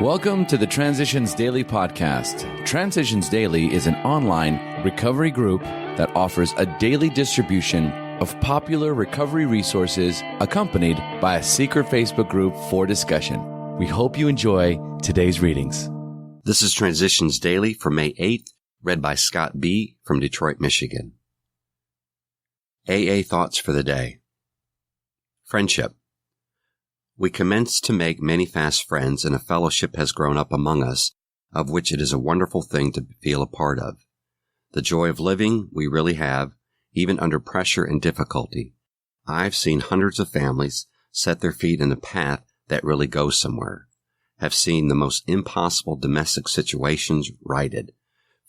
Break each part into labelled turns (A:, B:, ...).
A: Welcome to the Transitions Daily podcast. Transitions Daily is an online recovery group that offers a daily distribution of popular recovery resources accompanied by a secret Facebook group for discussion. We hope you enjoy today's readings.
B: This is Transitions Daily for May 8th, read by Scott B. from Detroit, Michigan. AA Thoughts for the Day. Friendship. We commence to make many fast friends, and a fellowship has grown up among us, of which it is a wonderful thing to feel a part of. The joy of living we really have, even under pressure and difficulty. I've seen hundreds of families set their feet in a path that really goes somewhere, have seen the most impossible domestic situations righted,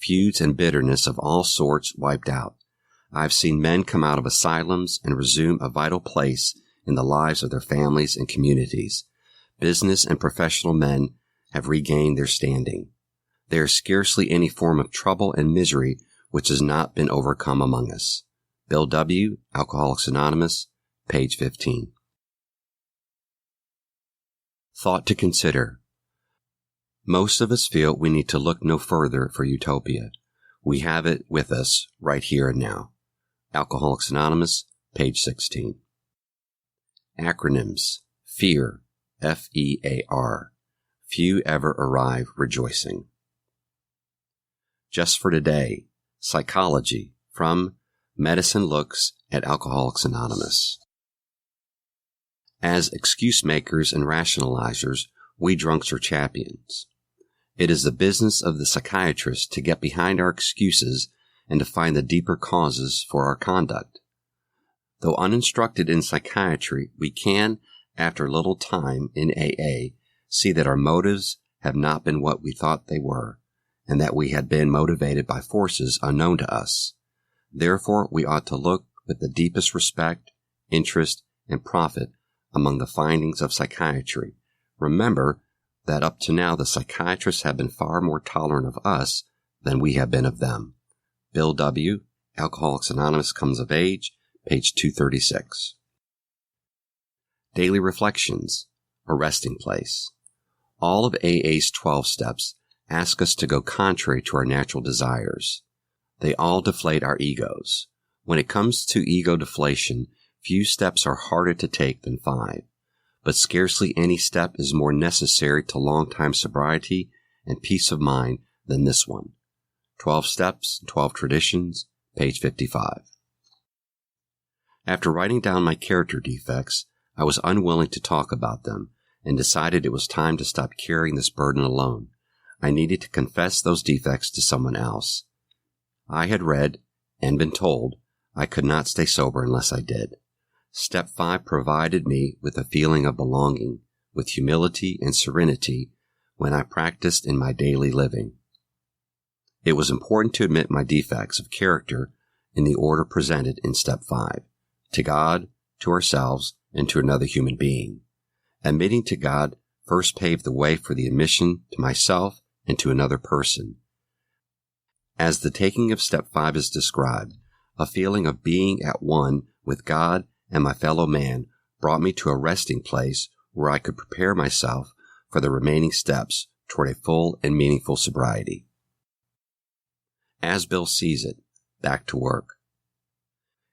B: feuds and bitterness of all sorts wiped out. I've seen men come out of asylums and resume a vital place in the lives of their families and communities. Business and professional men have regained their standing. There is scarcely any form of trouble and misery which has not been overcome among us. Bill W., Alcoholics Anonymous, page 15. Thought to consider. Most of us feel we need to look no further for utopia. We have it with us right here and now. Alcoholics Anonymous, page 16. Acronyms. FEAR, F-E-A-R. Few ever arrive rejoicing. Just for today. Psychology, from Medicine Looks at Alcoholics Anonymous. As excuse makers and rationalizers, we drunks are champions. It is the business of the psychiatrist to get behind our excuses and to find the deeper causes for our conduct. Though uninstructed in psychiatry, we can, after a little time in AA, see that our motives have not been what we thought they were, and that we had been motivated by forces unknown to us. Therefore, we ought to look with the deepest respect, interest, and profit among the findings of psychiatry. Remember that up to now the psychiatrists have been far more tolerant of us than we have been of them. Bill W., Alcoholics Anonymous Comes of Age, page 236. Daily Reflections, a Resting Place. All of AA's 12 steps ask us to go contrary to our natural desires. They all deflate our egos. When it comes to ego deflation, few steps are harder to take than 5, but scarcely any step is more necessary to long-time sobriety and peace of mind than this one. 12 Steps, 12 Traditions, page 55. After writing down my character defects, I was unwilling to talk about them and decided it was time to stop carrying this burden alone. I needed to confess those defects to someone else. I had read and been told I could not stay sober unless I did. Step 5 provided me with a feeling of belonging, with humility and serenity when I practiced in my daily living. It was important to admit my defects of character in the order presented in Step 5. To God, to ourselves, and to another human being. Admitting to God first paved the way for the admission to myself and to another person. As the taking of Step 5 is described, a feeling of being at one with God and my fellow man brought me to a resting place where I could prepare myself for the remaining steps toward a full and meaningful sobriety. As Bill sees it, back to work.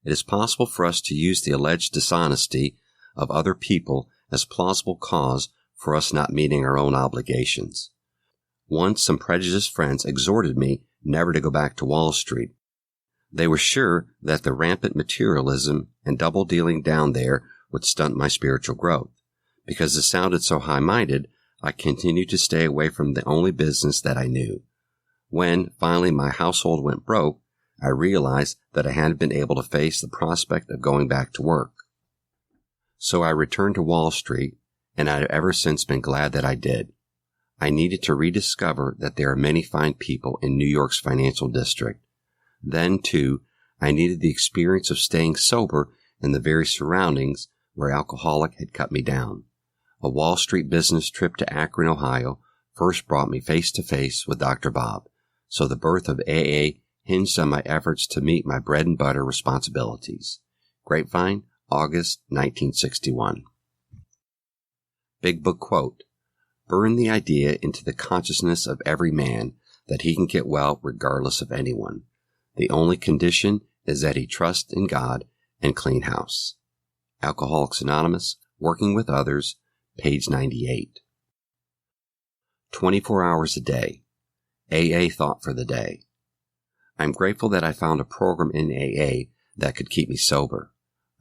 B: It is possible for us to use the alleged dishonesty of other people as plausible cause for us not meeting our own obligations. Once some prejudiced friends exhorted me never to go back to Wall Street. They were sure that the rampant materialism and double-dealing down there would stunt my spiritual growth. Because it sounded so high-minded, I continued to stay away from the only business that I knew. When, finally, my household went broke, I realized that I hadn't been able to face the prospect of going back to work. So I returned to Wall Street, and I have ever since been glad that I did. I needed to rediscover that there are many fine people in New York's financial district. Then, too, I needed the experience of staying sober in the very surroundings where alcoholic had cut me down. A Wall Street business trip to Akron, Ohio, first brought me face to face with Dr. Bob, so the birth of AA hinged on my efforts to meet my bread and butter responsibilities. Grapevine, August 1961. Big Book Quote. Burn the idea into the consciousness of every man that he can get well regardless of anyone. The only condition is that he trusts in God and clean house. Alcoholics Anonymous, Working with Others, page 98. 24 hours a day. AA thought for the day. I'm grateful that I found a program in AA that could keep me sober.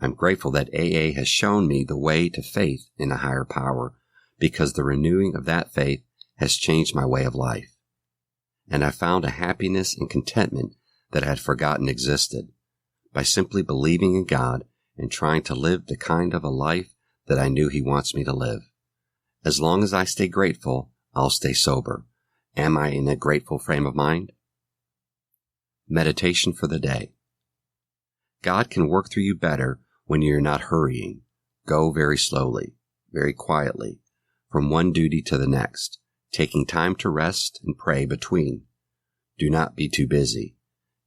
B: I'm grateful that AA has shown me the way to faith in a higher power, because the renewing of that faith has changed my way of life. And I found a happiness and contentment that I had forgotten existed, by simply believing in God and trying to live the kind of a life that I knew He wants me to live. As long as I stay grateful, I'll stay sober. Am I in a grateful frame of mind? Meditation for the day. God can work through you better when you're not hurrying. Go very slowly, very quietly, from one duty to the next, taking time to rest and pray between. Do not be too busy.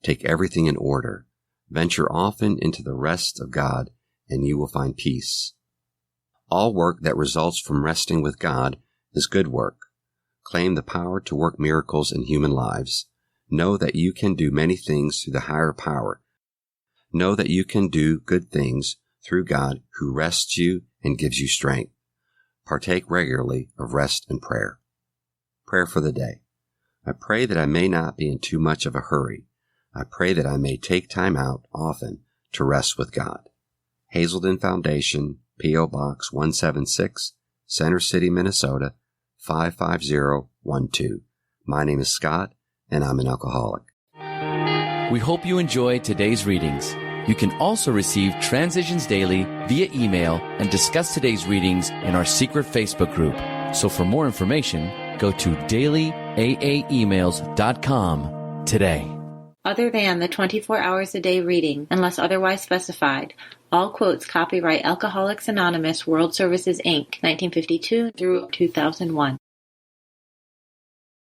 B: Take everything in order. Venture often into the rest of God, and you will find peace. All work that results from resting with God is good work. Claim the power to work miracles in human lives. Know that you can do many things through the higher power. Know that you can do good things through God who rests you and gives you strength. Partake regularly of rest and prayer. Prayer for the day. I pray that I may not be in too much of a hurry. I pray that I may take time out often to rest with God. Hazelden Foundation, P.O. Box 176, Center City, Minnesota, 55012. My name is Scott, and I'm an alcoholic.
A: We hope you enjoyed today's readings. You can also receive Transitions Daily via email and discuss today's readings in our secret Facebook group. So for more information, go to dailyaaemails.com today.
C: Other than the 24 hours a day reading, unless otherwise specified, all quotes copyright Alcoholics Anonymous World Services, Inc., 1952 through 2001.